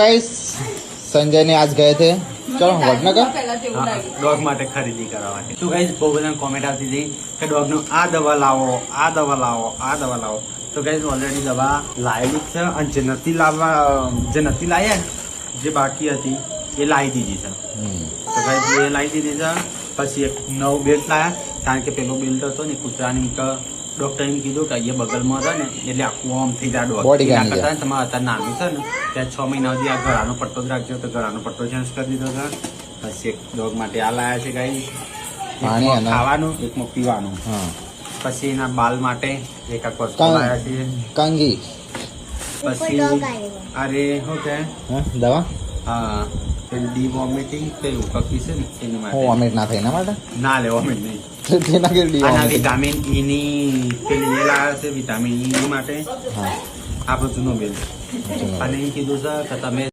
guys Sanjay ने आज गए थे चलो वडनगर डॉग માટે ખરીદી કરવા માટે તો ગાઈસ બહુ બધા કોમેન્ટ આવતી હતી કે ડોગ નો આ દવા લાવો આ દવા લાવો આ દવા લાવો તો ગાઈસ ઓલરેડી દવા લાવેલી છે અને જે નથી લાયા જે બાકી હતી એ લાવી દીધી છે તો ગાઈસ એ લાવી દીધી છે પછી એક નવો બેલ્ટ લાયા કારણ કે પેલો બેલ્ટ હતો ને કૂતરાની ડોક્ટરે એમ કીધું કે અહીંયા બગલમાં હતા ને એટલે આખું આમ થઈ જાય ડોગ કરતા તમારે અત્યારે નાનું છે ને ત્યાં 6 મહિના સુધી આ ગળાનો પટ્ટો જ રાખજો તો ગળાનો પટ્ટો ચેન્જ કરી દીધો છે પછી એક ડોગ માટે આ લાયા છે ગાઈસ ખાવાનું એકમાં પીવાનું પછી એના બાલ માટે એક આ વસ્તુ લાયા છે કાંગી પછી અરે શું કે દવા હા ડી વોમિટિંગ પેલું કકી છે ને એની માટે વોમિટ ના થાય એના માટે ના લે વોમિટ નહીં તેના કે ડી આના વિટામિન ઈ ની પેલી એ લાયા છે વિટામિન ઈ માટે આ બધું નો બેલ અને એ કીધું છે કે તમે